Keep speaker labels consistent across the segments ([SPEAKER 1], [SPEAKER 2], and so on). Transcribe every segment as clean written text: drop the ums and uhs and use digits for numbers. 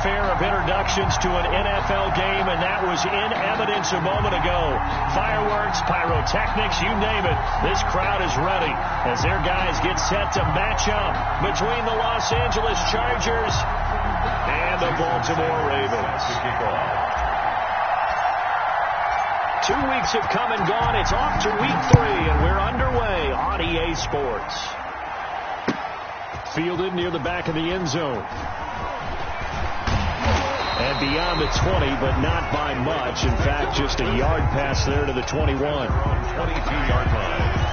[SPEAKER 1] fanfare of introductions to an NFL game, and that was in evidence a moment ago. Fireworks, pyrotechnics, you name it. This crowd is ready as their guys get set to match up between the Los Angeles Chargers and the Baltimore Ravens. 2 weeks have come and gone. It's off to week 3, and we're underway on EA Sports. Fielded near the back of the end zone. And beyond the 20, but not by much. In fact, just a yard pass there to the 21. 22-yard line.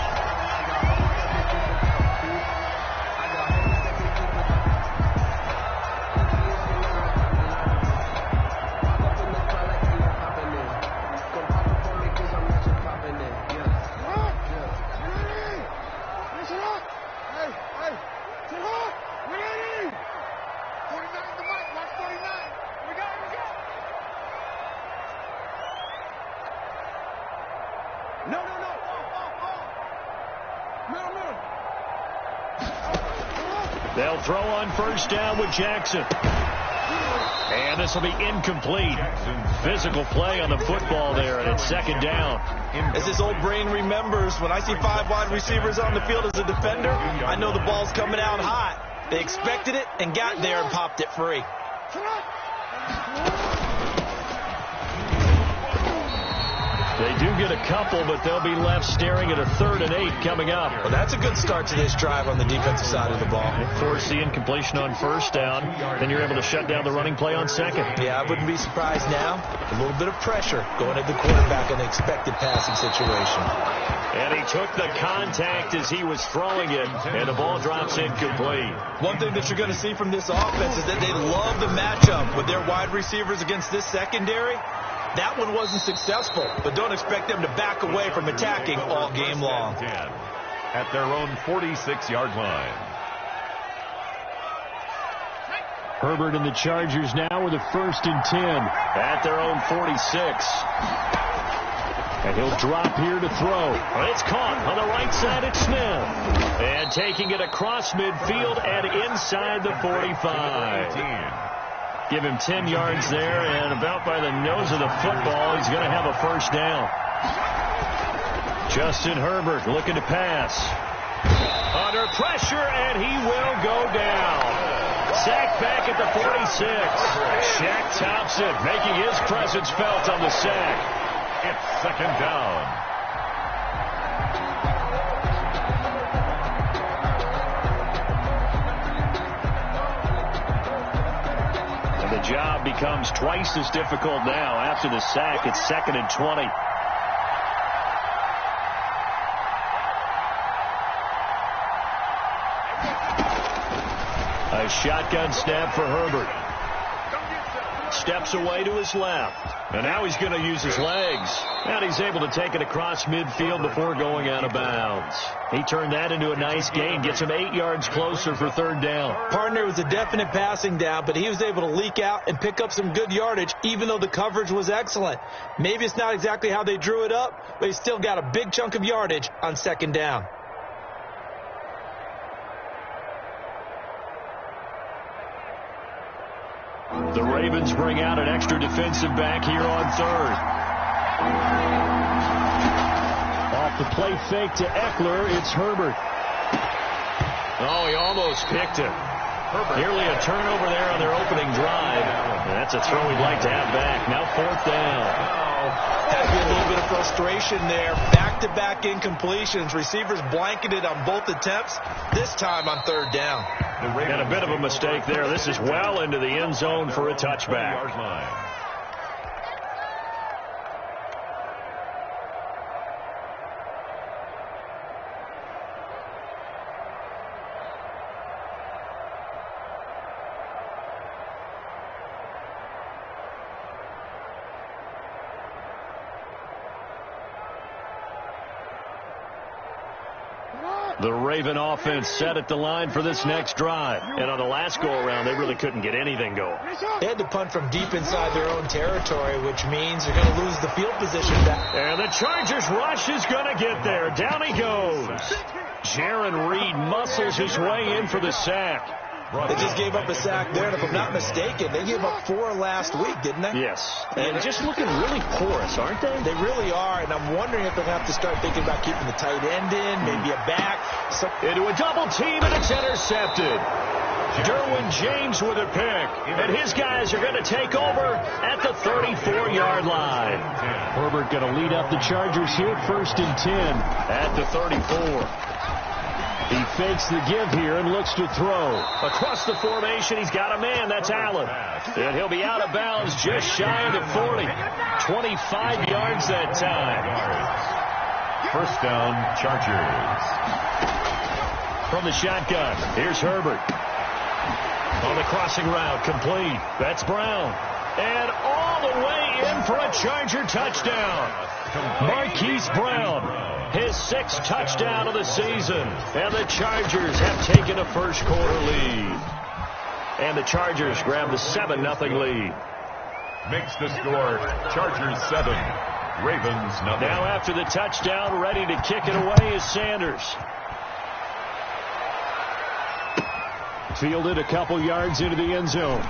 [SPEAKER 1] They'll throw on first down with Jackson. And this will be incomplete. Physical play on the football there, and it's second down.
[SPEAKER 2] As his old brain remembers, when I see 5 wide receivers on the field as a defender, I know the ball's coming out hot. They expected it and got there and popped it free.
[SPEAKER 1] They do get a couple, but they'll be left staring at a 3rd and 8 coming up.
[SPEAKER 2] Well, that's a good start to this drive on the defensive side of the ball.
[SPEAKER 1] Force the incompletion on first down, then you're able to shut down the running play on second.
[SPEAKER 2] Yeah, I wouldn't be surprised now. A little bit of pressure going at the quarterback in the expected passing situation.
[SPEAKER 1] And he took the contact as he was throwing it, and the ball drops incomplete.
[SPEAKER 2] One thing that you're going to see from this offense is that they love the matchup with their wide receivers against this secondary. That one wasn't successful, but don't expect them to back away from attacking all game long.
[SPEAKER 3] At their own 46-yard line.
[SPEAKER 1] Herbert and the Chargers now with a 1st and 10 at their own 46. And he'll drop here to throw. It's caught on the right side at Smith. And taking it across midfield and inside the 45. Give him 10 yards there, and about by the nose of the football, he's going to have a first down. Justin Herbert looking to pass. Under pressure, and he will go down. Sacked back at the 46. Shaq Thompson making his presence felt on the sack.
[SPEAKER 3] It's second down.
[SPEAKER 1] The job becomes twice as difficult now after the sack. It's 2nd and 20. A shotgun snap for Herbert. Steps away to his left. And now he's going to use his legs. And he's able to take it across midfield before going out of bounds. He turned that into a nice gain. Gets him 8 yards closer for 3rd down.
[SPEAKER 2] Partner was a definite passing down, but he was able to leak out and pick up some good yardage, even though the coverage was excellent. Maybe it's not exactly how they drew it up, but he still got a big chunk of yardage on 2nd down.
[SPEAKER 1] The Ravens bring out an extra defensive back here on 3rd. Off the play fake to Eckler, it's Herbert. Oh, he almost picked it. Nearly a turnover there on their opening drive. And that's a throw we'd like to have back. Now 4th down.
[SPEAKER 2] Had to be a little bit of frustration there. Back-to-back incompletions. Receivers blanketed on both attempts, this time on 3rd down.
[SPEAKER 1] And a bit of a mistake there. This is well into the end zone for a touchback. The Raven offense set at the line for this next drive. And on the last go-around, they really couldn't get anything going.
[SPEAKER 2] They had to punt from deep inside their own territory, which means they're going to lose the field position back.
[SPEAKER 1] And the Chargers rush is going to get there. Down he goes. Jaron Reed muscles his way in for the sack.
[SPEAKER 2] They just gave up a sack there, and if I'm not mistaken, they gave up 4 last week, didn't they?
[SPEAKER 1] Yes, and just looking really porous, aren't they?
[SPEAKER 2] They really are, and I'm wondering if they'll have to start thinking about keeping the tight end in, maybe a back.
[SPEAKER 1] Into a double team, and it's intercepted. Derwin James with a pick, and his guys are going to take over at the 34-yard line. Herbert going to lead up the Chargers here, 1st and 10 at the 34. He fakes the give here and looks to throw. Across the formation, he's got a man. That's Allen. And he'll be out of bounds just shy of the 40. 25 yards that time.
[SPEAKER 3] 1st down, Chargers.
[SPEAKER 1] From the shotgun, here's Herbert. On the crossing route, complete. That's Brown. And all the way in for a Charger touchdown. Marquise Brown, his 6th touchdown of the season. And the Chargers have taken a first-quarter lead. And the Chargers grab the 7-0 lead.
[SPEAKER 3] Makes the score Chargers 7, Ravens 0.
[SPEAKER 1] Now after the touchdown, ready to kick it away is Sanders. Fielded a couple yards into the end zone.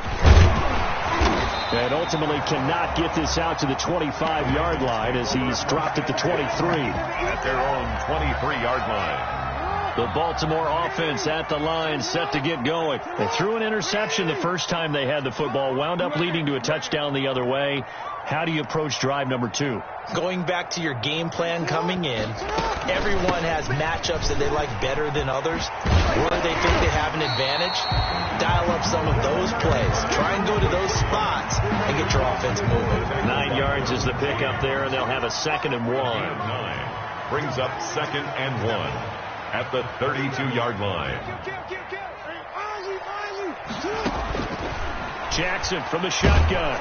[SPEAKER 1] And ultimately cannot get this out to the 25-yard line as he's dropped at the 23.
[SPEAKER 3] At their own 23-yard line.
[SPEAKER 1] The Baltimore offense at the line, set to get going. They threw an interception the first time they had the football, wound up leading to a touchdown the other way. How do you approach drive number 2?
[SPEAKER 2] Going back to your game plan coming in, everyone has matchups that they like better than others. Where they think they have an advantage, dial up some of those plays. Try and go to those spots and get your offense moving.
[SPEAKER 1] 9 yards is the pickup there, and they'll have a 2nd and 1.
[SPEAKER 3] 9 brings up 2nd and 1 at the 32-yard line.
[SPEAKER 1] Jackson from the shotgun.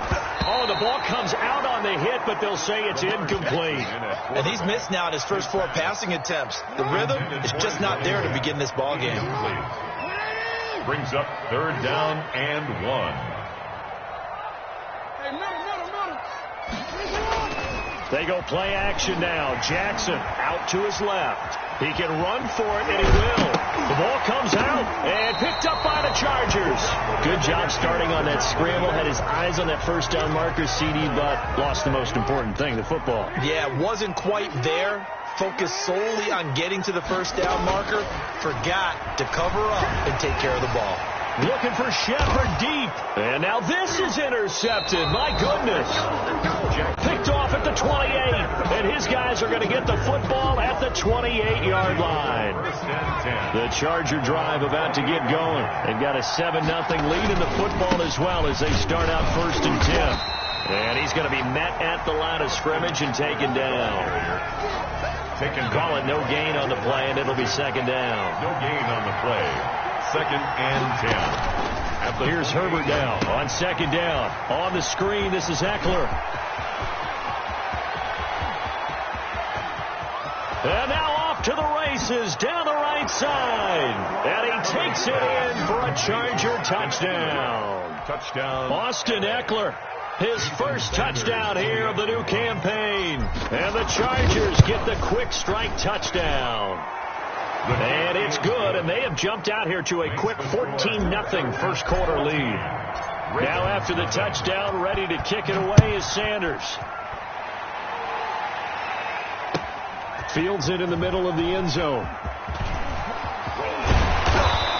[SPEAKER 1] Oh, the ball comes out on the hit, but they'll say it's incomplete.
[SPEAKER 2] And he's missed now his first 4 passing attempts. The rhythm is just not there to begin this ball game.
[SPEAKER 3] Brings up 3rd down and 1.
[SPEAKER 1] They go play action now. Jackson out to his left. He can run for it, and he will. The ball comes out and picked up by the Chargers. Good job starting on that scramble. Had his eyes on that first down marker, CD, but lost the most important thing, the football.
[SPEAKER 2] Yeah, wasn't quite there. Focused solely on getting to the first down marker. Forgot to cover up and take care of the ball.
[SPEAKER 1] Looking for Shepard deep. And now this is intercepted. My goodness. Picked off at the 28. And his guys are going to get the football at the 28-yard line. The Charger drive about to get going. They've got a 7-0 lead in the football as well as they start out 1st and 10. And he's going to be met at the line of scrimmage and taken down. Call it no gain on the play, and it'll be 2nd down.
[SPEAKER 3] No gain on the play. 2nd and 10.
[SPEAKER 1] Here's Herbert now on 2nd down. On the screen, this is Eckler. And now off to the races down the right side. And he takes it in for a Charger touchdown.
[SPEAKER 3] Touchdown.
[SPEAKER 1] Austin Eckler. His first touchdown here of the new campaign. And the Chargers get the quick strike touchdown. And it's good, and they have jumped out here to a quick 14-0 first-quarter lead. Now after the touchdown, ready to kick it away is Sanders. Fields it in the middle of the end zone.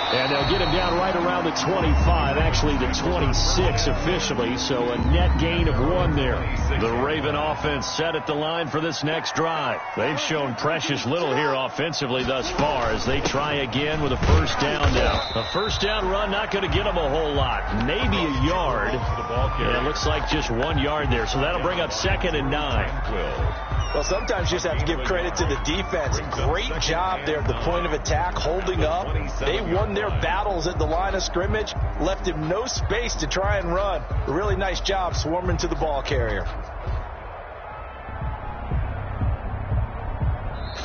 [SPEAKER 1] And they'll get him down right around the 25, actually the 26 officially, so a net gain of 1 there. The Raven offense set at the line for this next drive. They've shown precious little here offensively thus far as they try again with a first down now. A first down run not going to get them a whole lot, maybe a yard. And it looks like just 1 yard there, so that'll bring up 2nd and 9.
[SPEAKER 2] Well, sometimes you just have to give credit to the defense. Great job there at the point of attack, holding up. They won their battles at the line of scrimmage, left him no space to try and run. A really nice job swarming to the ball carrier.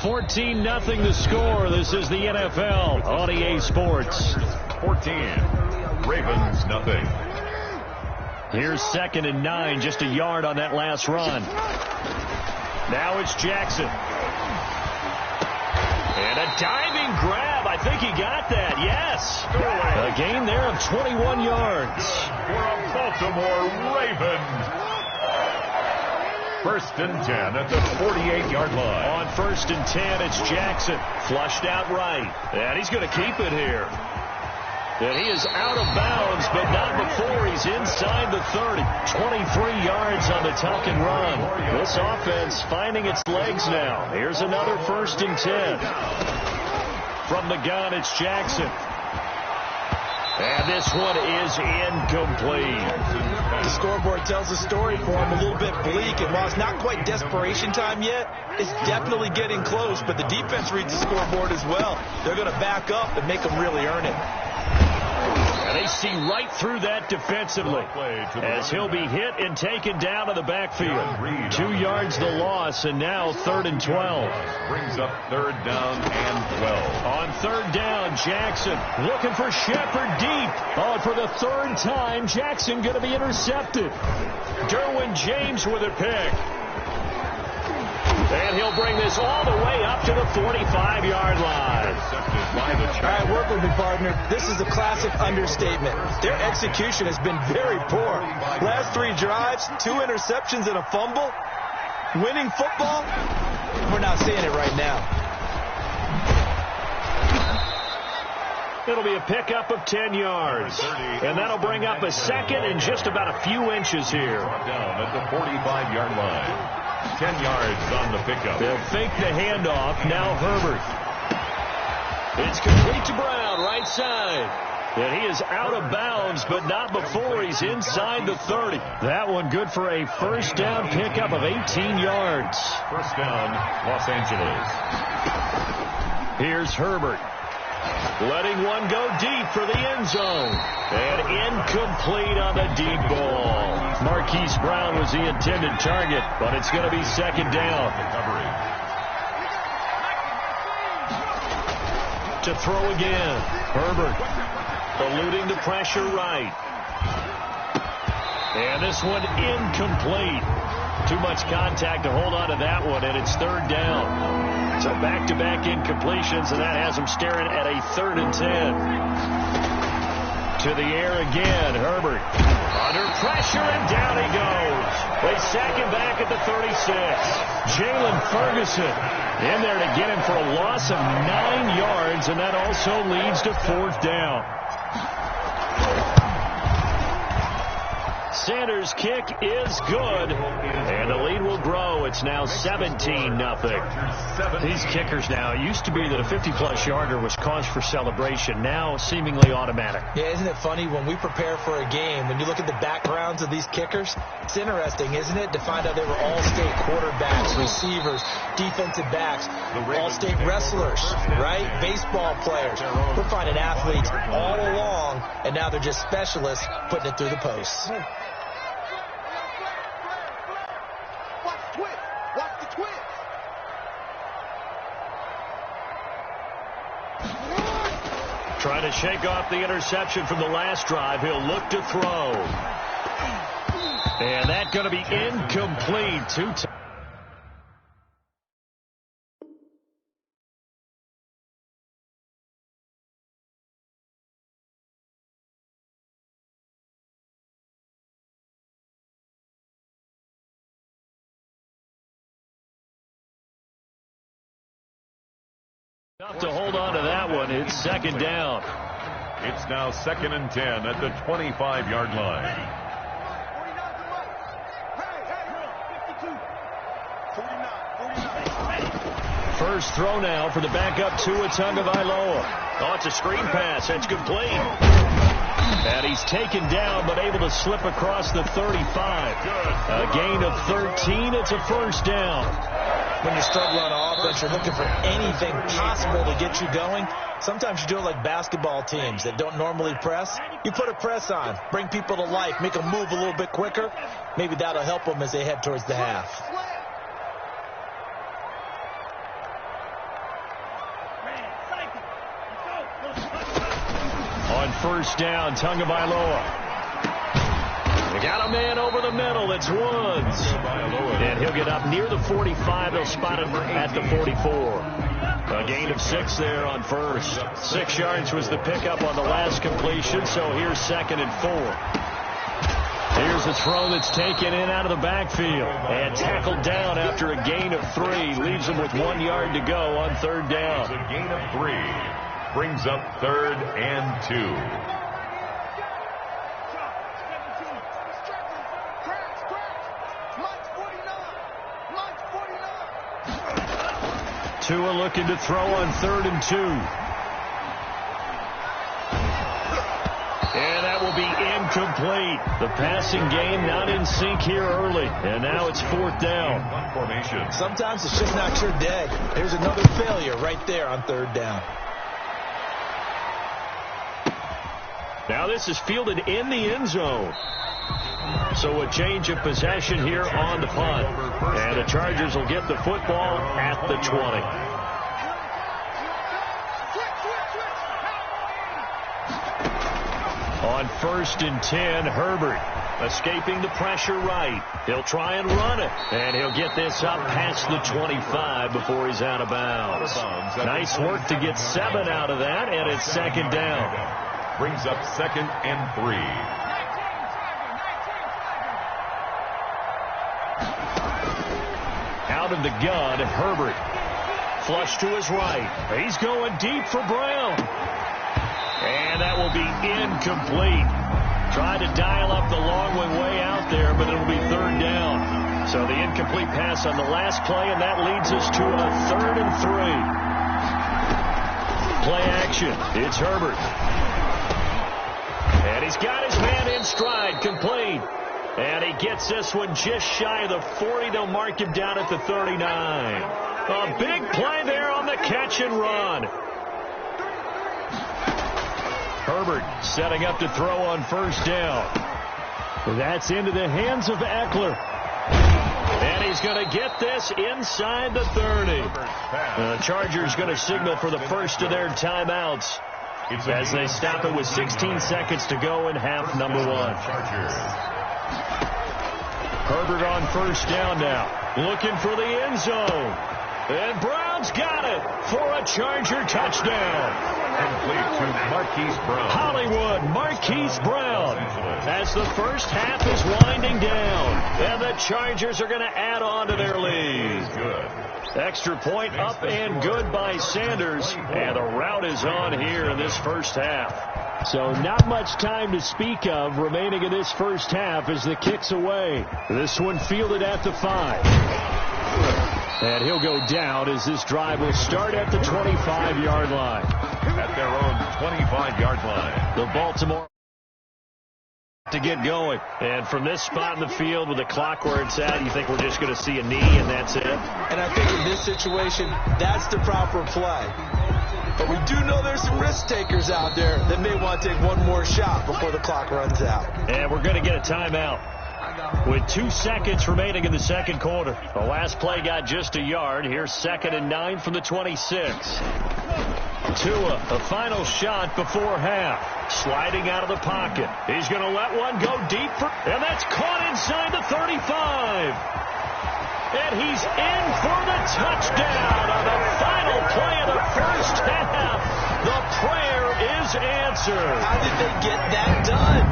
[SPEAKER 1] 14-0 the score. This is the NFL on EA Sports.
[SPEAKER 3] 14. Ravens, nothing.
[SPEAKER 1] Here's 2nd and 9, just a yard on that last run. Now it's Jackson. And a diving grab. I think he got that. Yes. A gain there of 21 yards.
[SPEAKER 3] For a Baltimore Ravens. 1st and 10 at the 48-yard line.
[SPEAKER 1] On 1st and 10, it's Jackson. Flushed out right. And he's going to keep it here. And he is out of bounds, but not before he's inside the 30. 23 yards on the tuck and run. This offense finding its legs now. Here's another 1st and 10. From the gun, it's Jackson. And this one is incomplete.
[SPEAKER 2] The scoreboard tells a story for him, a little bit bleak. And while it's not quite desperation time yet, it's definitely getting close. But the defense reads the scoreboard as well. They're going to back up and make them really earn it.
[SPEAKER 1] And they see right through that defensively as he'll be hit and taken down to the backfield. 2 yards the loss, and now 3rd and 12.
[SPEAKER 3] Brings up 3rd down and 12.
[SPEAKER 1] On 3rd down, Jackson looking for Shepard deep. Oh, for the 3rd time, Jackson going to be intercepted. Derwin James with a pick. And he'll bring this all the way up to the 45-yard line.
[SPEAKER 2] All right, work with me, partner. This is a classic understatement. Their execution has been very poor. Last 3 drives, 2 interceptions and a fumble. Winning football? We're not seeing it right now.
[SPEAKER 1] It'll be a pickup of 10 yards. And that'll bring up a 2nd and just about a few inches here.
[SPEAKER 3] Down at the 45-yard line. 10 yards on the pickup.
[SPEAKER 1] They'll fake the handoff. Now Herbert. It's complete to Brown, right side. And he is out of bounds, but not before he's inside the 30. That one good for a 1st down pickup of 18 yards.
[SPEAKER 3] 1st down, Los Angeles.
[SPEAKER 1] Here's Herbert. Letting one go deep for the end zone. And incomplete on the deep ball. Marquise Brown was the intended target, but it's going to be 2nd down. To throw again. Herbert eluding the pressure right. And this one incomplete. Too much contact to hold on to that one, and it's 3rd down. So back-to-back incompletions, and that has them staring at a 3rd and 10. To the air again, Herbert. Under pressure, and down he goes. They sack him back at the 36. Jalen Ferguson in there to get him for a loss of 9 yards, and that also leads to 4th down. Sanders' kick is good, and the lead will grow. It's now 17-0. These kickers now, it used to be that a 50-plus yarder was cause for celebration. Now seemingly automatic.
[SPEAKER 2] Yeah, isn't it funny when we prepare for a game, when you look at the backgrounds of these kickers, it's interesting, isn't it, to find out they were all-state quarterbacks, receivers, defensive backs, all-state wrestlers, right? Baseball players. We're finding athletes all along, and now they're just specialists putting it through the posts.
[SPEAKER 1] Trying to shake off the interception from the last drive. He'll look to throw. And that's going to be incomplete. Tough to hold on to that one. It's 2nd down.
[SPEAKER 3] It's now 2nd and 10 at the 25-yard line.
[SPEAKER 1] First throw now for the backup Tua Tagovailoa. Oh, it's a screen pass. That's complete. And he's taken down, but able to slip across the 35. A gain of 13. It's a 1st down.
[SPEAKER 2] When you struggle on offense, you're looking for anything possible to get you going. Sometimes you do it like basketball teams that don't normally press. You put a press on, bring people to life, make them move a little bit quicker. Maybe that'll help them as they head towards the half.
[SPEAKER 1] On 1st down, Tagovailoa. They got a man over the middle. It's Woods. And he'll get up near the 45. They'll spot him at the 44. A gain of 6 there on first. 6 yards was the pickup on the last completion, so here's 2nd and 4. Here's a throw that's taken in out of the backfield and tackled down after a gain of 3. Leaves him with 1 yard to go on 3rd down.
[SPEAKER 3] A gain of 3 brings up 3rd and 2.
[SPEAKER 1] Tua looking to throw on 3rd and 2. And that will be incomplete. The passing game not in sync here early. And now it's 4th down.
[SPEAKER 3] Formation.
[SPEAKER 2] Sometimes it's just not your day. Here's another failure right there on 3rd down.
[SPEAKER 1] Now this is fielded in the end zone. So a change of possession here on the punt. And the Chargers will get the football at the 20. On 1st and 10, Herbert escaping the pressure right. He'll try and run it. And he'll get this up past the 25 before he's out of bounds. Nice work to get 7 out of that, and it's 2nd down.
[SPEAKER 3] Brings up 2nd and 3.
[SPEAKER 1] Out of the gun, Herbert. Flush to his right. He's going deep for Brown. And that will be incomplete. Tried to dial up the long one way out there, but it'll be 3rd down. So the incomplete pass on the last play, and that leads us to a 3rd and 3. Play action. It's Herbert. And he's got his man in stride, complete. And he gets this one just shy of the 40. They'll mark him down at the 39. A big play there on the catch and run. Herbert setting up to throw on 1st down. That's into the hands of Eckler. And he's going to get this inside the 30. The Chargers going to signal for the first of their timeouts as they stop it with 16 seconds to go in half number 1. Herbert on 1st down now. Looking for the end zone. And Brown's got it for a Charger touchdown.
[SPEAKER 3] Complete to Marquise Brown.
[SPEAKER 1] Hollywood, Marquise Brown. As the first half is winding down. And the Chargers are going to add on to their lead.
[SPEAKER 3] Good.
[SPEAKER 1] Extra point up and good by Sanders. And the route is on here in this first half. So not much time to speak of remaining in this first half as the kick's away. This one fielded at the 5. And he'll go down as this drive will start at the 25-yard line.
[SPEAKER 3] At their own 25-yard line.
[SPEAKER 1] The Baltimore to get going. And from this spot in the field with the clock where it's at, you think we're just going to see a knee and that's it?
[SPEAKER 2] And I think in this situation, that's the proper play. But we do know there's some risk takers out there that may want to take one more shot before the clock runs out.
[SPEAKER 1] And we're going to get a timeout with 2 seconds remaining in the second quarter. The last play got just a yard. Here's 2nd and 9 from the 26. Tua, a final shot before half. Sliding out of the pocket. He's going to let one go deep, and that's caught inside the 35. And he's in for the touchdown on the final play of the first half. The prayer is answered.
[SPEAKER 2] How did they get that done?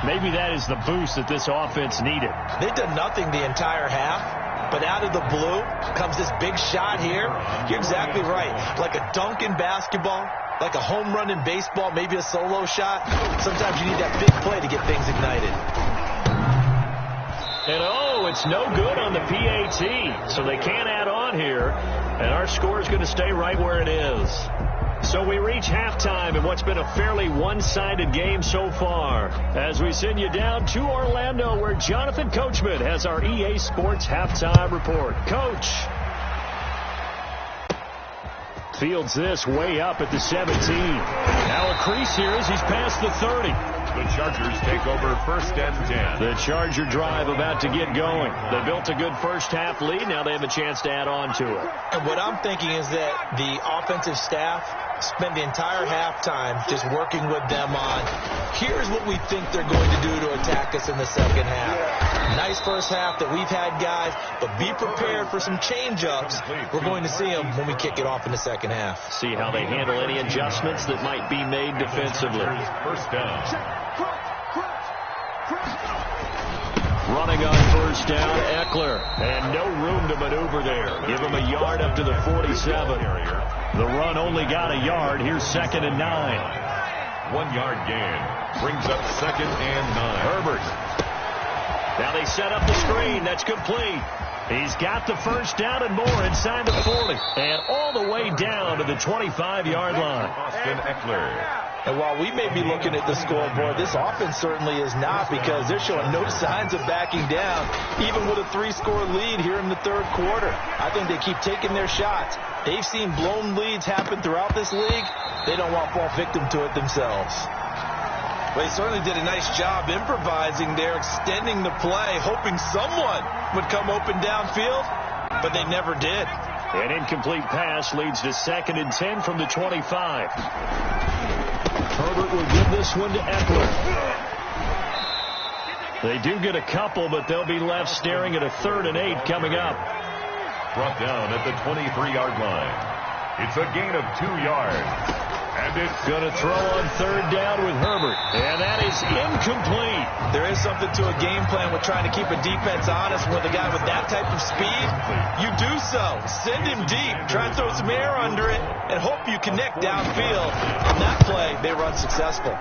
[SPEAKER 1] Maybe that is the boost that this offense needed.
[SPEAKER 2] They've done nothing the entire half, but out of the blue comes this big shot here. You're exactly right. Like a dunk in basketball, like a home run in baseball, maybe a solo shot. Sometimes you need that big play to get things ignited.
[SPEAKER 1] And it's no good on the PAT, so they can't add on here. And our score is going to stay right where it is. So we reach halftime in what's been a fairly one-sided game so far. As we send you down to Orlando, where Jonathan Coachman has our EA Sports halftime report. Coach. Fields this way up at the 17. Now a crease here as he's past the 30.
[SPEAKER 3] The Chargers take over 1st and 10.
[SPEAKER 1] The Charger drive about to get going. They built a good first half lead. Now they have a chance to add on to it.
[SPEAKER 2] And what I'm thinking is that the offensive staff spent the entire halftime just working with them on, here's what we think they're going to do to attack us in the second half. Nice first half that we've had, guys, but be prepared for some change-ups. We're going to see them when we kick it off in the second half.
[SPEAKER 1] See how they handle any adjustments that might be made defensively.
[SPEAKER 3] First down.
[SPEAKER 1] Running on first down, Eckler. And no room to maneuver there. Give him a yard up to the 47. The run only got a yard. Here's 2nd and 9.
[SPEAKER 3] 1 yard gain. Brings up 2nd and 9.
[SPEAKER 1] Herbert. Now they set up the screen. That's complete. He's got the first down and more inside the 40. And all the way down to the 25-yard line.
[SPEAKER 3] Austin Eckler.
[SPEAKER 2] And while we may be looking at the scoreboard, this offense certainly is not, because they're showing no signs of backing down, even with a 3-score lead here in the third quarter. I think they keep taking their shots. They've seen blown leads happen throughout this league. They don't want to fall victim to it themselves. Well, they certainly did a nice job improvising there, extending the play, hoping someone would come open downfield, but they never did.
[SPEAKER 1] An incomplete pass leads to 2nd and 10 from the 25. Herbert will give this one to Eckler. They do get a couple, but they'll be left staring at a 3rd and 8 coming up.
[SPEAKER 3] Brought down at the 23-yard line. It's a gain of 2 yards. And it's
[SPEAKER 1] going to throw on 3rd down with Herbert. And that is incomplete.
[SPEAKER 2] There is something to a game plan with trying to keep a defense honest. With a guy with that type of speed, you do so. Send him deep. Try and throw some air under it and hope you connect downfield. On that play, they run successful.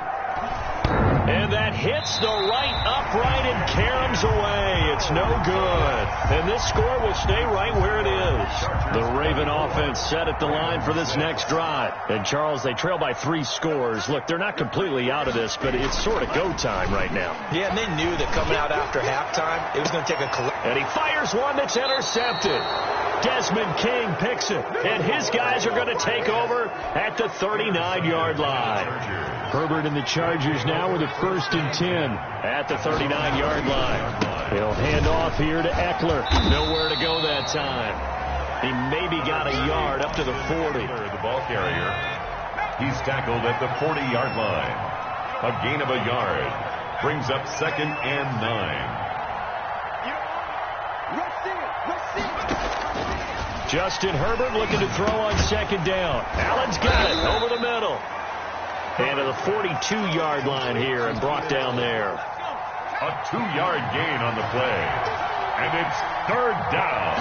[SPEAKER 1] And that hits the right upright and caroms away. It's no good. And this score will stay right where it is. The Raven offense set at the line for this next drive. And, Charles, they trail by 3 scores. Look, they're not completely out of this, but it's sort of go time right now.
[SPEAKER 2] Yeah, and they knew that coming out after halftime, it was going to take a collect.
[SPEAKER 1] And he fires one that's intercepted. Desmond King picks it. And his guys are going to take over at the 39-yard line. Herbert and the Chargers now with a 1st and 10 at the 39-yard line. He'll hand off here to Eckler. Nowhere to go that time. He maybe got a yard up to the 40.
[SPEAKER 3] The ball carrier. He's tackled at the 40-yard line. A gain of a yard. Brings up 2nd and 9.
[SPEAKER 1] Justin Herbert looking to throw on 2nd down. Allen's got it over the middle. And to the 42-yard line here and brought down there.
[SPEAKER 3] A 2-yard gain on the play. And it's 3rd down.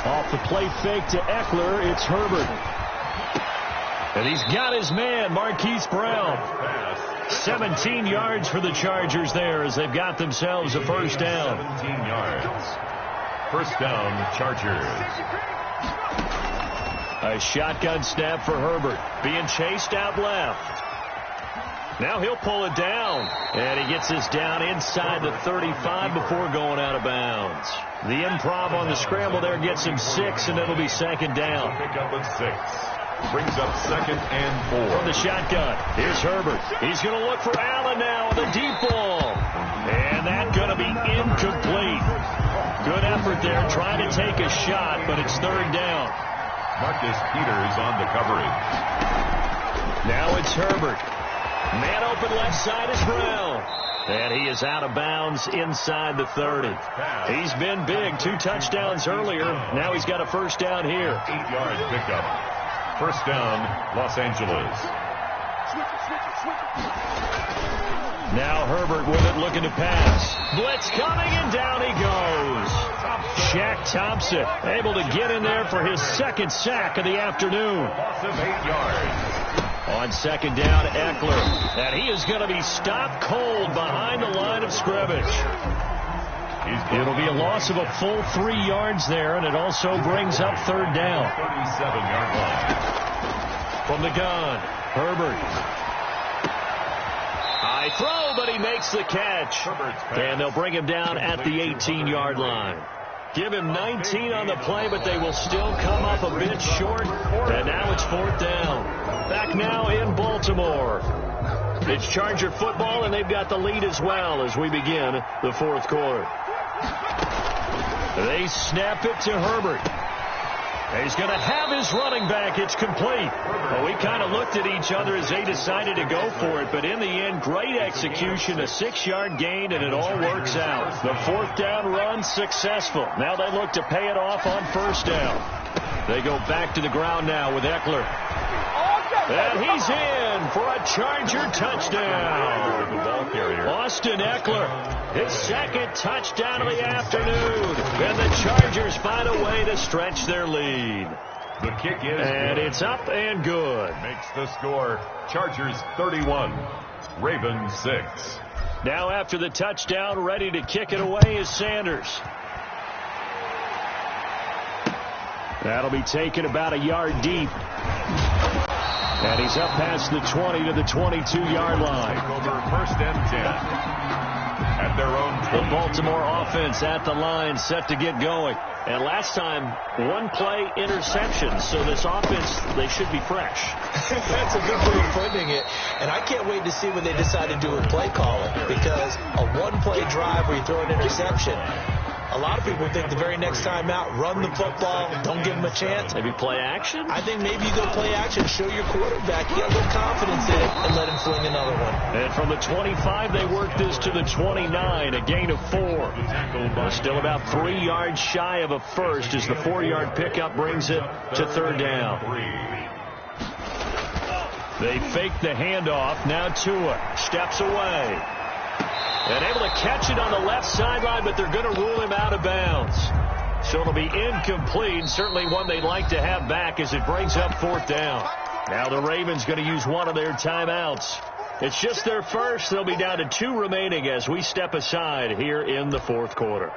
[SPEAKER 1] Off the play fake to Eckler, it's Herbert. And he's got his man, Marquise Brown. 17 yards for the Chargers there as they've got themselves a first down.
[SPEAKER 3] 17 yards. First down, Chargers.
[SPEAKER 1] A shotgun snap for Herbert. Being chased out left. Now he'll pull it down. And he gets this down inside the 35 before going out of bounds. The improv on the scramble there gets him 6, and it'll be 2nd down.
[SPEAKER 3] Pick up of 6. Brings up 2nd and 4.
[SPEAKER 1] From the shotgun, here's Herbert. He's going to look for Allen now on the deep ball. And that's going to be incomplete. Good effort there, trying to take a shot, but it's 3rd down.
[SPEAKER 3] Marcus Peters on the coverage.
[SPEAKER 1] Now it's Herbert. Man open left side is Brown. And he is out of bounds inside the 30. He's been big. 2 touchdowns earlier. Now he's got a first down here.
[SPEAKER 3] 8-yard pickup. First down, Los Angeles.
[SPEAKER 1] Now Herbert with it, looking to pass. Blitz coming, and down he goes. Shaq Thompson able to get in there for his 2nd sack of the afternoon.
[SPEAKER 3] Loss of 8 yards.
[SPEAKER 1] On 2nd down, Eckler. And he is going to be stopped cold behind the line of scrimmage. It'll be a loss of a full 3 yards there, and it also brings up 3rd down.
[SPEAKER 3] 37-yard line.
[SPEAKER 1] From the gun, Herbert. High throw, but he makes the catch. And they'll bring him down at the 18-yard line. Give him 19 on the play, but they will still come up a bit short. And now it's 4th down. Back now in Baltimore. It's Charger football, and they've got the lead as well as we begin the 4th quarter. They snap it to Herbert. He's going to have his running back. It's complete. Well, we kind of looked at each other as they decided to go for it, but in the end, great execution, a 6-yard gain, and it all works out. The 4th down run successful. Now they look to pay it off on 1st down. They go back to the ground now with Eckler. And he's in for a Charger touchdown. Austin Eckler, his 2nd touchdown of the afternoon. And the Chargers find a way to stretch their lead.
[SPEAKER 3] The kick is
[SPEAKER 1] and
[SPEAKER 3] good.
[SPEAKER 1] It's up and good.
[SPEAKER 3] Makes the score Chargers 31, Ravens 6.
[SPEAKER 1] Now after the touchdown, ready to kick it away is Sanders. That'll be taken about a yard deep. And he's up past the 20 to the 22-yard line.
[SPEAKER 3] Over 1st and 10. At their own
[SPEAKER 1] team. The Baltimore offense at the line, set to get going. And last time, 1-play interception. So this offense, they should be fresh.
[SPEAKER 2] That's a good way of putting it. And I can't wait to see when they decide to do a play calling. Because a 1-play drive where you throw an interception, a lot of people think the very next time out, run the football, don't give them a chance.
[SPEAKER 1] Maybe play action?
[SPEAKER 2] I think maybe you go play action, show your quarterback. You got a little confidence in it, and let him fling another one.
[SPEAKER 1] And from the 25, they work this to the 29, a gain of 4. Still about 3 yards shy of a first as the 4-yard pickup brings it to 3rd down. They fake the handoff. Now Tua steps away. And able to catch it on the left sideline, but they're going to rule him out of bounds. So it'll be incomplete. Certainly one they'd like to have back as it brings up 4th down. Now the Ravens going to use one of their timeouts. It's just their first. They'll be down to 2 remaining as we step aside here in the 4th quarter.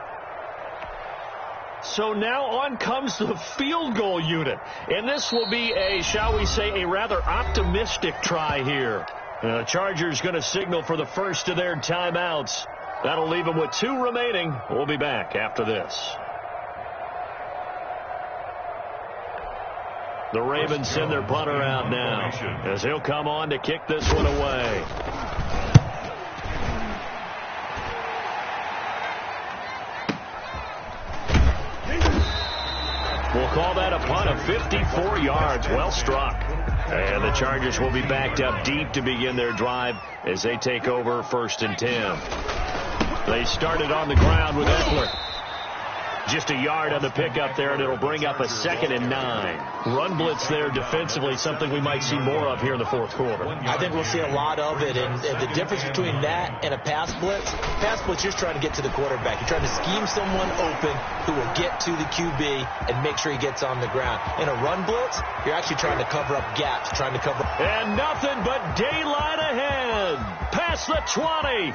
[SPEAKER 1] So now on comes the field goal unit. And this will be a, shall we say, a rather optimistic try here. The Chargers going to signal for the first of their timeouts. That'll leave them with 2 remaining. We'll be back after this. The Ravens send their punter out now as he'll come on to kick this one away. We'll call that a punt of 54 yards. Well struck. And the Chargers will be backed up deep to begin their drive as they take over 1st and 10. They started on the ground with Eckler. Just a yard on the pickup there, and it'll bring up a 2nd and 9. Run blitz there defensively, something we might see more of here in the 4th quarter.
[SPEAKER 2] I think we'll see a lot of it, and the difference between that and a pass blitz, you're just trying to get to the quarterback. You're trying to scheme someone open who will get to the QB and make sure he gets on the ground. In a run blitz, you're actually trying to cover up gaps, trying to cover up.
[SPEAKER 1] And nothing but daylight ahead. Past the 20.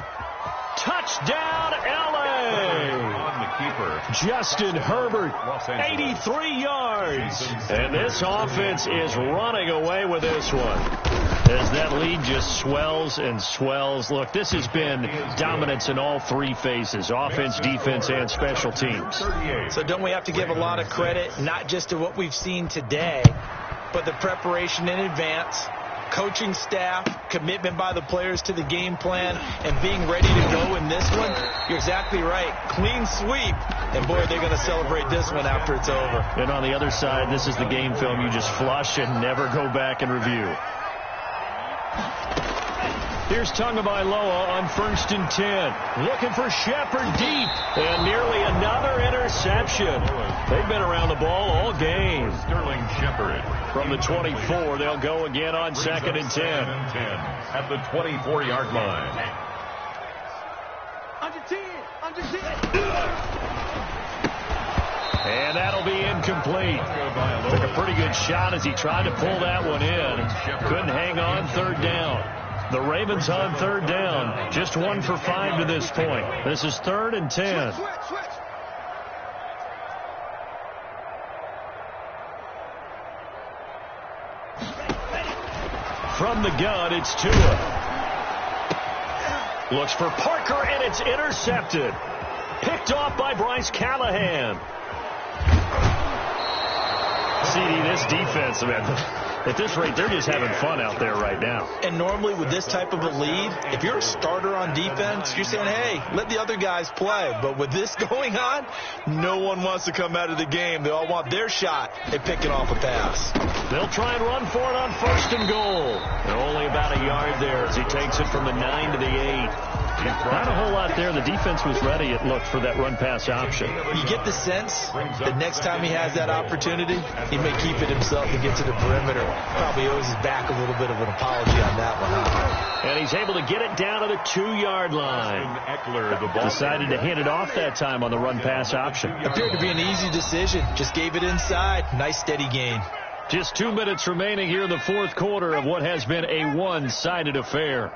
[SPEAKER 1] Touchdown, L.A.
[SPEAKER 3] On the keeper.
[SPEAKER 1] Justin Herbert, 83 yards. And this offense is running away with this one as that lead just swells and swells. Look, this has been dominance in all 3 phases, offense, defense, and special teams.
[SPEAKER 2] So don't we have to give a lot of credit, not just to what we've seen today, but the preparation in advance, coaching staff, commitment by the players to the game plan, and being ready to go in this one? You're exactly right. Clean sweep. And, boy, they're going to celebrate this one after it's over.
[SPEAKER 1] And on the other side, this is the game film you just flush and never go back and review. Here's Tagovailoa on 1st and 10. Looking for Shepard deep. And nearly another interception. They've been around the ball all game.
[SPEAKER 3] Sterling Shepard.
[SPEAKER 1] From the 24, they'll go again on 2nd and 10.
[SPEAKER 3] At the 24-yard line.
[SPEAKER 4] Under 10.
[SPEAKER 1] And that'll be incomplete. Took a pretty good shot as he tried to pull that one in. Couldn't hang on 3rd down. The Ravens on 3rd down. Just 1 for 5 to this point. This is 3rd and 10. From the gun, it's Tua. Looks for Parker, and it's intercepted. Picked off by Bryce Callahan. CD, this defense, man, At this rate, they're just having fun out there right now.
[SPEAKER 2] And normally with this type of a lead, if you're a starter on defense, you're saying, hey, let the other guys play. But with this going on, no one wants to come out of the game. They all want their shot at picking off a pass.
[SPEAKER 1] They'll try and run for it on 1st and goal. They're only about a yard there as he takes it from the 9 to the 8. Not a whole lot there. The defense was ready, it looked, for that run-pass option.
[SPEAKER 2] You get the sense that next time he has that opportunity, he may keep it himself and get to the perimeter. Probably owes his back a little bit of an apology on that one.
[SPEAKER 1] And he's able to get it down to the 2-yard line. Decided to hand it off that time on the run-pass option.
[SPEAKER 2] Appeared to be an easy decision. Just gave it inside. Nice steady gain.
[SPEAKER 1] Just 2 minutes remaining here in the 4th quarter of what has been a one-sided affair.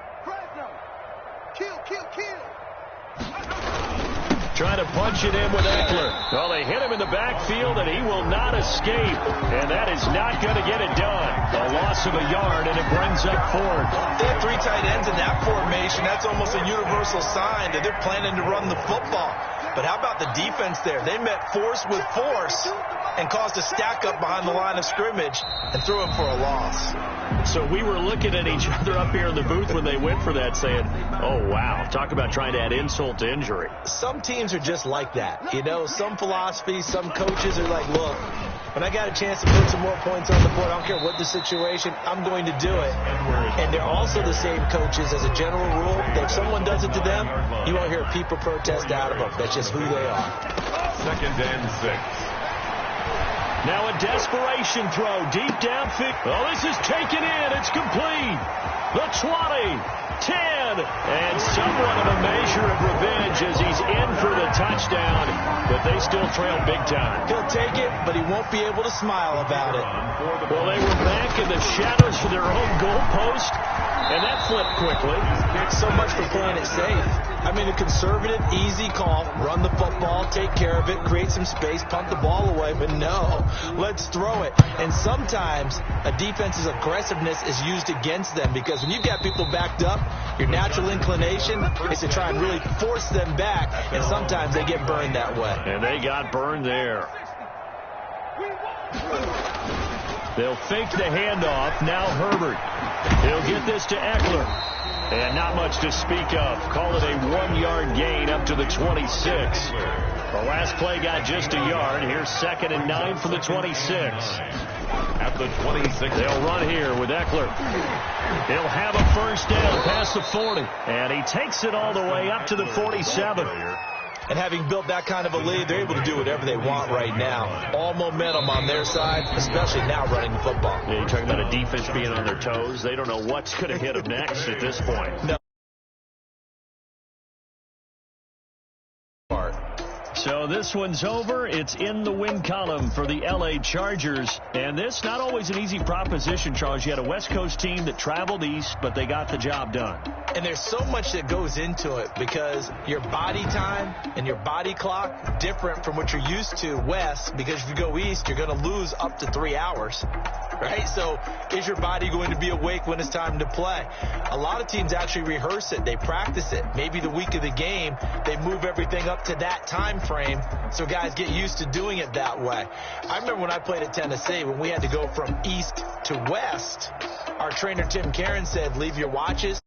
[SPEAKER 1] Trying to punch it in with Eckler. Well, they hit him in the backfield, and he will not escape. And that is not going to get it done. A loss of a yard, and it brings up 4th.
[SPEAKER 2] They have 3 tight ends in that formation. That's almost a universal sign that they're planning to run the football. But how about the defense there? They met force with force and caused a stack up behind the line of scrimmage and threw him for a loss.
[SPEAKER 1] So we were looking at each other up here in the booth when they went for that saying, oh, wow, talk about trying to add insult to injury.
[SPEAKER 2] Some teams are just like that. You know, some philosophies, some coaches are like, look, when I got a chance to put some more points on the board, I don't care what the situation, I'm going to do it. And they're also the same coaches as a general rule that if someone does it to them, you won't hear people protest out of them. That's just who they are.
[SPEAKER 3] 2nd and 6.
[SPEAKER 1] Now a desperation throw deep downfield. Oh, this is taken in. It's complete. The 20, 10, and somewhat of a measure of revenge as he's in for the touchdown, but they still trail big time.
[SPEAKER 2] He'll take it, but he won't be able to smile about it.
[SPEAKER 1] Well, they were back in the shadows for their own goalpost, and that flipped quickly.
[SPEAKER 2] So much for playing it safe. I mean, a conservative, easy call, run the football, take care of it, create some space, punt the ball away, but no, let's throw it. And sometimes a defense's aggressiveness is used against them because when you've got people backed up, your natural inclination is to try and really force them back, and sometimes they get burned that way.
[SPEAKER 1] And they got burned there. They'll fake the handoff. Now Herbert. He'll get this to Eckler. And not much to speak of. Call it a 1-yard gain up to the 26. The last play got just a yard. Here's 2nd and 9 from the 26.
[SPEAKER 3] At the 26.
[SPEAKER 1] They'll run here with Eckler. He'll have a first down past the 40. And he takes it all the way up to the 47.
[SPEAKER 2] And having built that kind of a lead, they're able to do whatever they want right now. All momentum on their side, especially now running the football.
[SPEAKER 1] Yeah, you're talking about a defense being on their toes. They don't know what's going to hit them next at this point.
[SPEAKER 2] No.
[SPEAKER 1] So this one's over. It's in the win column for the L.A. Chargers. And this, not always an easy proposition, Charles. You had a West Coast team that traveled east, but they got the job done.
[SPEAKER 2] And there's so much that goes into it because your body time and your body clock different from what you're used to west, because if you go east, you're going to lose up to 3 hours. Right? So is your body going to be awake when it's time to play? A lot of teams actually rehearse it. They practice it. Maybe the week of the game, they move everything up to that time frame so guys get used to doing it that way. I remember when I played at Tennessee, when we had to go from east to west, our trainer Tim Caron said, leave your watches